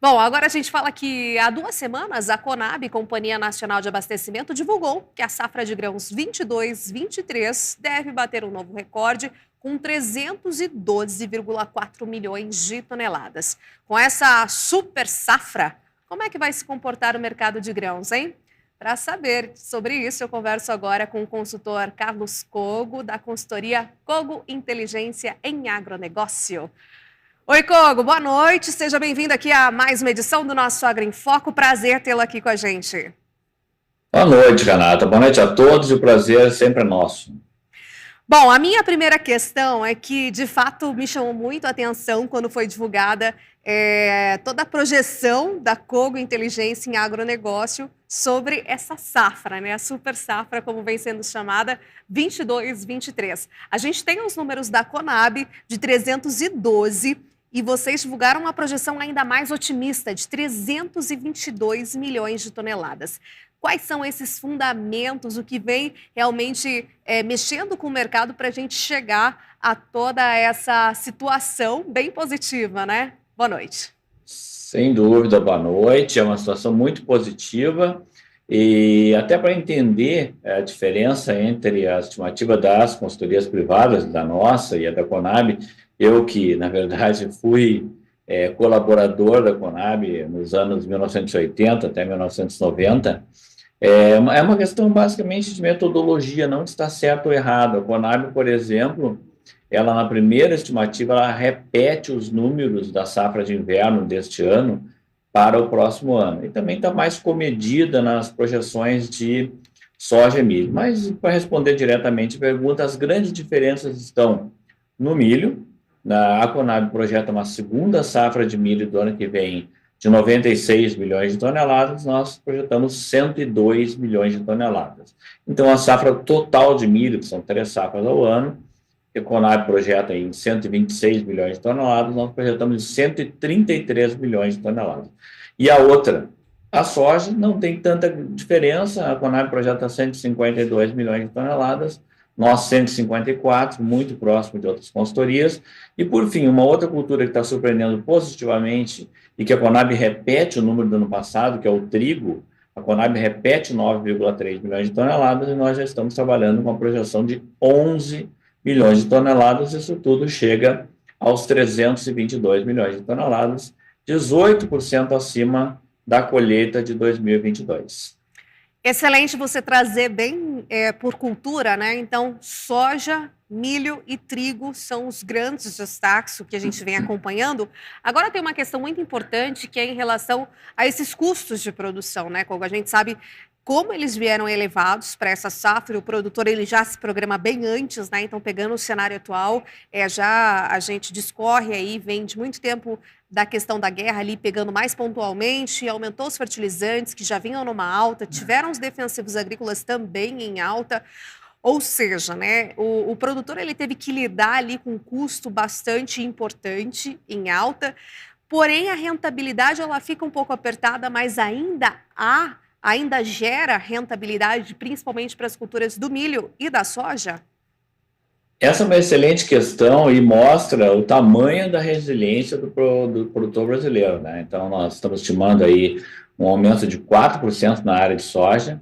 Bom, agora a gente fala que há 2 semanas a Conab, Companhia Nacional de Abastecimento, divulgou que a safra de grãos 22-23 deve bater um novo recorde com 312,4 milhões de toneladas. Com essa super safra, como é que vai se comportar o mercado de grãos, hein? Para saber sobre isso, eu converso agora com o consultor Carlos Cogo, da consultoria Cogo Inteligência em Agronegócio. Oi, Cogo, boa noite. Seja bem-vindo aqui a mais uma edição do nosso Agro em Foco. Prazer tê-lo aqui com a gente. Boa noite, Renata. Boa noite a todos e o prazer sempre é nosso. Bom, a minha primeira questão é que, de fato, me chamou muito a atenção quando foi divulgada toda a projeção da Cogo Inteligência em Agronegócio sobre essa safra, né? A super safra, como vem sendo chamada, 22-23. A gente tem os números da Conab de 312 e vocês divulgaram uma projeção ainda mais otimista de 322 milhões de toneladas. Quais são esses fundamentos, o que vem realmente mexendo com o mercado para a gente chegar a toda essa situação bem positiva, né? Boa noite. Sem dúvida, boa noite. É uma situação muito positiva e até para entender a diferença entre a estimativa das consultorias privadas, da nossa e a da Conab, eu que, na verdade, fui colaborador da Conab nos anos 1980 até 1990, é uma questão basicamente de metodologia, não de estar certo ou errado. A Conab, por exemplo, ela na primeira estimativa, ela repete os números da safra de inverno deste ano para o próximo ano. E também está mais comedida nas projeções de soja e milho. Mas, para responder diretamente a pergunta, as grandes diferenças estão no milho. A Conab projeta uma segunda safra de milho do ano que vem de 96 milhões de toneladas, nós projetamos 102 milhões de toneladas. Então, a safra total de milho, que são 3 safras ao ano, a Conab projeta em 126 milhões de toneladas, nós projetamos em 133 milhões de toneladas. E a outra, a soja, não tem tanta diferença, a Conab projeta 152 milhões de toneladas, nós 154, muito próximo de outras consultorias. E, por fim, uma outra cultura que está surpreendendo positivamente e que a Conab repete o número do ano passado, que é o trigo, a Conab repete 9,3 milhões de toneladas e nós já estamos trabalhando com uma projeção de 11 milhões de toneladas, isso tudo chega aos 322 milhões de toneladas, 18% acima da colheita de 2022. Excelente você trazer bem por cultura, né? Então, soja, milho e trigo são os grandes destaques que a gente vem acompanhando. Agora tem uma questão muito importante que é em relação a esses custos de produção, né? Como a gente sabe como eles vieram elevados para essa safra, o produtor ele já se programa bem antes, né? Então, pegando o cenário atual, já a gente discorre aí, vem de muito tempo da questão da guerra ali, pegando mais pontualmente, aumentou os fertilizantes, que já vinham numa alta, tiveram os defensivos agrícolas também em alta, ou seja, né, o produtor ele teve que lidar ali com um custo bastante importante em alta, porém a rentabilidade ela fica um pouco apertada, mas ainda gera rentabilidade, principalmente para as culturas do milho e da soja? Essa é uma excelente questão e mostra o tamanho da resiliência do produtor brasileiro, né? Então, nós estamos estimando aí um aumento de 4% na área de soja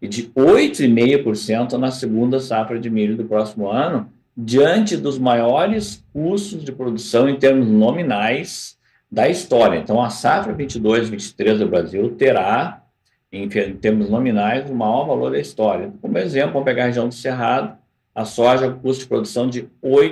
e de 8,5% na segunda safra de milho do próximo ano, diante dos maiores custos de produção em termos nominais da história. Então, a safra 22-23 do Brasil terá, em termos nominais, o maior valor da história. Como exemplo, vamos pegar a região do Cerrado, a soja com custo de produção de R$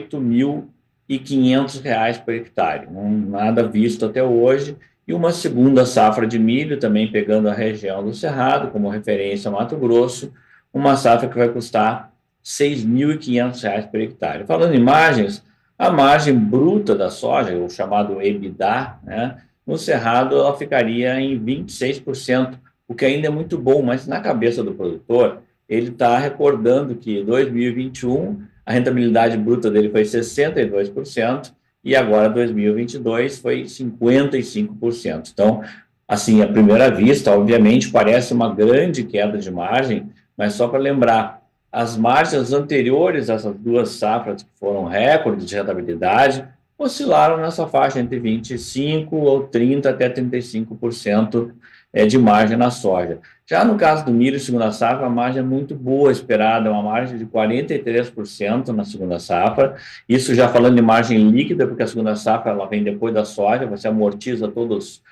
8.500 por hectare, nada visto até hoje, e uma segunda safra de milho, também pegando a região do Cerrado, como referência Mato Grosso, uma safra que vai custar R$ 6.500 por hectare. Falando em margens, a margem bruta da soja, o chamado EBITDA, né, no Cerrado ela ficaria em 26%, o que ainda é muito bom, mas na cabeça do produtor, ele está recordando que em 2021 a rentabilidade bruta dele foi 62% e agora 2022 foi 55%. Então, assim, à primeira vista, obviamente, parece uma grande queda de margem, mas só para lembrar, as margens anteriores a essas duas safras que foram recordes de rentabilidade oscilaram nessa faixa entre 25% ou 30% até 35% de margem na soja. Já no caso do milho, segunda safra, a margem é muito boa esperada, uma margem de 43% na segunda safra. Isso já falando de margem líquida, porque a segunda safra ela vem depois da soja, você amortiza todas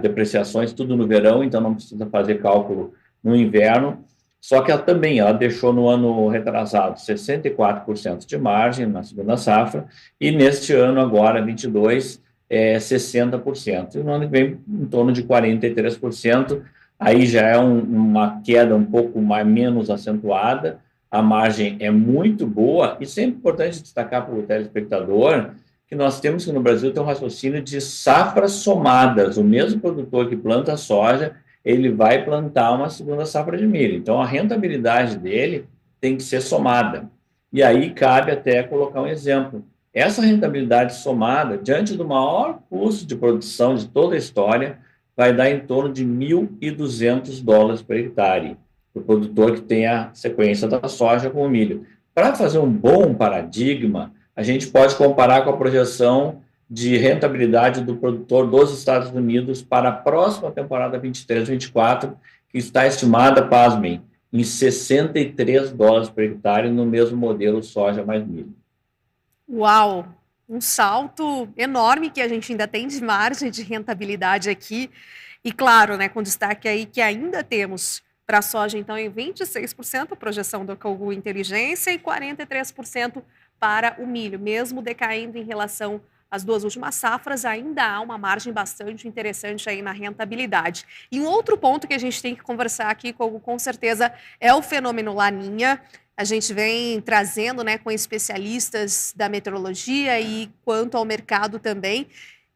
depreciações, tudo no verão, então não precisa fazer cálculo no inverno. Só que ela deixou no ano retrasado 64% de margem na segunda safra, e neste ano agora, 22, 60%. E no ano que vem, em torno de 43%. Aí já é uma queda um pouco menos acentuada, a margem é muito boa, e sempre importante destacar para o telespectador que nós temos que no Brasil ter um raciocínio de safras somadas. O mesmo produtor que planta soja, ele vai plantar uma segunda safra de milho. Então, a rentabilidade dele tem que ser somada. E aí cabe até colocar um exemplo. Essa rentabilidade somada, diante do maior custo de produção de toda a história, vai dar em torno de $1.200 por hectare, para o produtor que tem a sequência da soja com o milho. Para fazer um bom paradigma, a gente pode comparar com a projeção de rentabilidade do produtor dos Estados Unidos para a próxima temporada 23-24, que está estimada, pasmem, em $63 por hectare no mesmo modelo soja mais milho. Uau! Um salto enorme que a gente ainda tem de margem de rentabilidade aqui. E claro, né, com destaque aí que ainda temos para a soja, então, em 26%, a projeção do Cálculo Inteligência, e 43% para o milho. Mesmo decaindo em relação às duas últimas safras, ainda há uma margem bastante interessante aí na rentabilidade. E um outro ponto que a gente tem que conversar aqui, com certeza, é o fenômeno Laninha. A gente vem trazendo, né, com especialistas da meteorologia e quanto ao mercado também,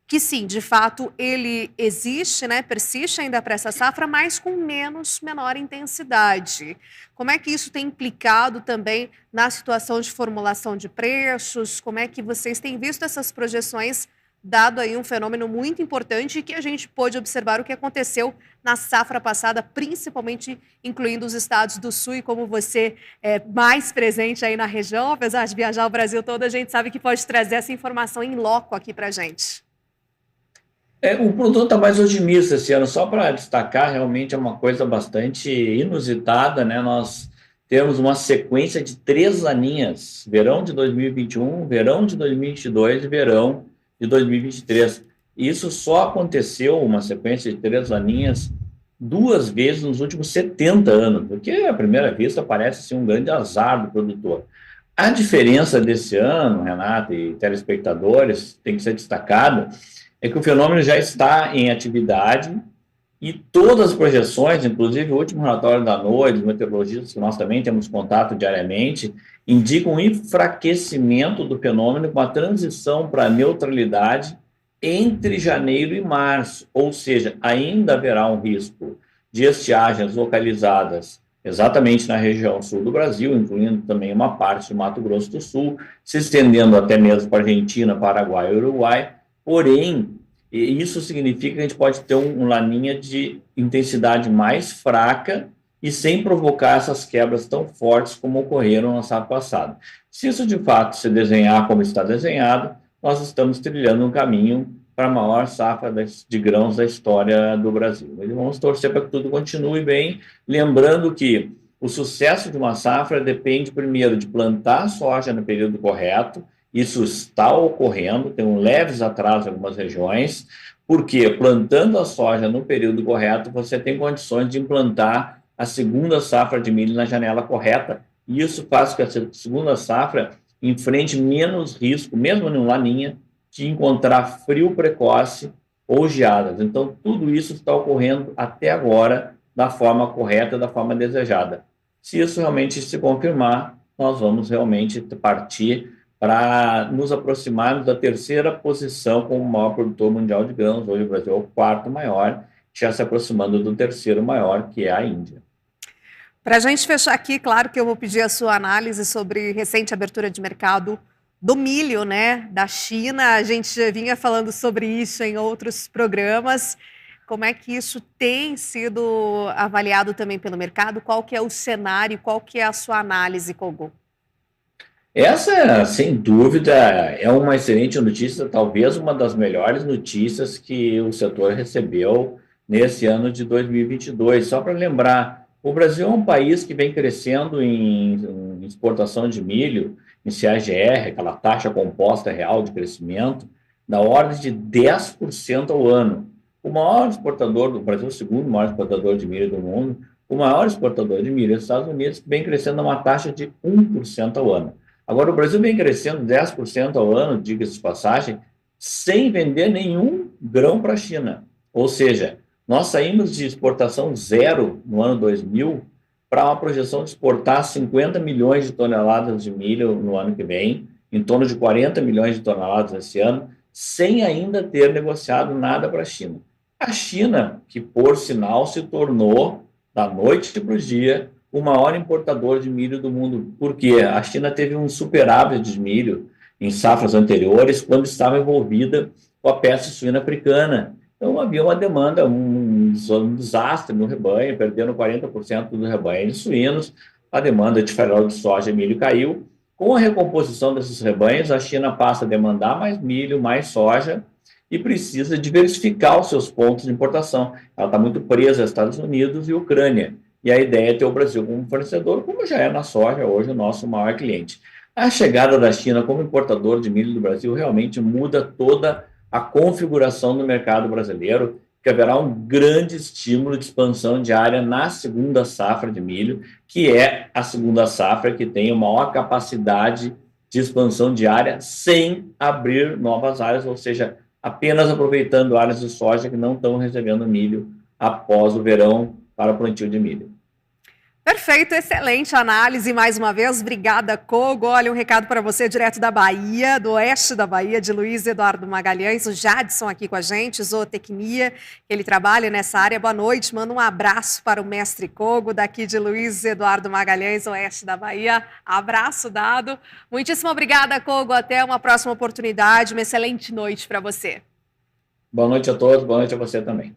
que sim, de fato, ele existe, né, persiste ainda para essa safra, mas com menor intensidade. Como é que isso tem implicado também na situação de formulação de preços? Como é que vocês têm visto essas projeções, dado aí um fenômeno muito importante que a gente pôde observar o que aconteceu na safra passada, principalmente incluindo os estados do Sul, e como você é mais presente aí na região, apesar de viajar o Brasil todo, a gente sabe que pode trazer essa informação em loco aqui para a gente. O produto está mais otimista esse ano, só para destacar, realmente é uma coisa bastante inusitada, né? Nós temos uma sequência de 3 laninhas, verão de 2021, verão de 2022 e verão de 2023. Isso só aconteceu, uma sequência de 3 laninhas, 2 vezes nos últimos 70 anos, porque à primeira vista parece ser um grande azar do produtor. A diferença desse ano, Renato e telespectadores, tem que ser destacado, é que o fenômeno já está em atividade e todas as projeções, inclusive o último relatório da NOAA, dos meteorologistas, que nós também temos contato diariamente, indicam um enfraquecimento do fenômeno com a transição para a neutralidade entre janeiro e março, ou seja, ainda haverá um risco de estiagens localizadas exatamente na região sul do Brasil, incluindo também uma parte do Mato Grosso do Sul, se estendendo até mesmo para a Argentina, Paraguai e Uruguai. Porém, isso significa que a gente pode ter um laninha de intensidade mais fraca e sem provocar essas quebras tão fortes como ocorreram na safra passada. Se isso de fato se desenhar como está desenhado, nós estamos trilhando um caminho para a maior safra de grãos da história do Brasil. E vamos torcer para que tudo continue bem, lembrando que o sucesso de uma safra depende primeiro de plantar soja no período correto. Isso está ocorrendo, tem um leves atraso em algumas regiões, porque plantando a soja no período correto, você tem condições de implantar a segunda safra de milho na janela correta, e isso faz com que a segunda safra enfrente menos risco, mesmo em laninha, de encontrar frio precoce ou geadas. Então, tudo isso está ocorrendo até agora da forma correta, da forma desejada. Se isso realmente se confirmar, nós vamos realmente partir para nos aproximarmos da terceira posição como o maior produtor mundial de grãos. Hoje o Brasil é o 4º maior, já se aproximando do 3º maior, que é a Índia. Para a gente fechar aqui, claro que eu vou pedir a sua análise sobre recente abertura de mercado do milho, né, da China. A gente já vinha falando sobre isso em outros programas. Como é que isso tem sido avaliado também pelo mercado? Qual que é o cenário? Qual que é a sua análise, Kogo? Essa, sem dúvida, é uma excelente notícia, talvez uma das melhores notícias que o setor recebeu nesse ano de 2022. Só para lembrar, o Brasil é um país que vem crescendo em exportação de milho, em CAGR, aquela taxa composta real de crescimento, da ordem de 10% ao ano. O maior exportador do Brasil, o segundo maior exportador de milho do mundo, o maior exportador de milho é os Estados Unidos, que vem crescendo a uma taxa de 1% ao ano. Agora, o Brasil vem crescendo 10% ao ano, diga-se de passagem, sem vender nenhum grão para a China. Ou seja, nós saímos de exportação zero no ano 2000 para uma projeção de exportar 50 milhões de toneladas de milho no ano que vem, em torno de 40 milhões de toneladas esse ano, sem ainda ter negociado nada para a China. A China, que por sinal se tornou, da noite para o dia, o maior importador de milho do mundo, porque a China teve um superávit de milho em safras anteriores, quando estava envolvida com a peste suína africana. Então, havia uma demanda, um desastre no rebanho, perdendo 40% do rebanho de suínos, a demanda de farelo de soja e milho caiu. Com a recomposição desses rebanhos, a China passa a demandar mais milho, mais soja, e precisa diversificar os seus pontos de importação. Ela está muito presa aos Estados Unidos e Ucrânia. E a ideia é ter o Brasil como fornecedor, como já é na soja, hoje o nosso maior cliente. A chegada da China como importador de milho do Brasil realmente muda toda a configuração do mercado brasileiro, que haverá um grande estímulo de expansão de área na segunda safra de milho, que é a segunda safra que tem a maior capacidade de expansão de área sem abrir novas áreas, ou seja, apenas aproveitando áreas de soja que não estão recebendo milho após o verão para o plantio de milho. Perfeito, excelente análise mais uma vez. Obrigada, Kogo. Olha, um recado para você direto da Bahia, do oeste da Bahia, de Luiz Eduardo Magalhães, o Jadson aqui com a gente, zootecnia, ele trabalha nessa área. Boa noite, manda um abraço para o mestre Kogo, daqui de Luiz Eduardo Magalhães, oeste da Bahia. Abraço dado. Muitíssimo obrigada, Kogo. Até uma próxima oportunidade. Uma excelente noite para você. Boa noite a todos, boa noite a você também.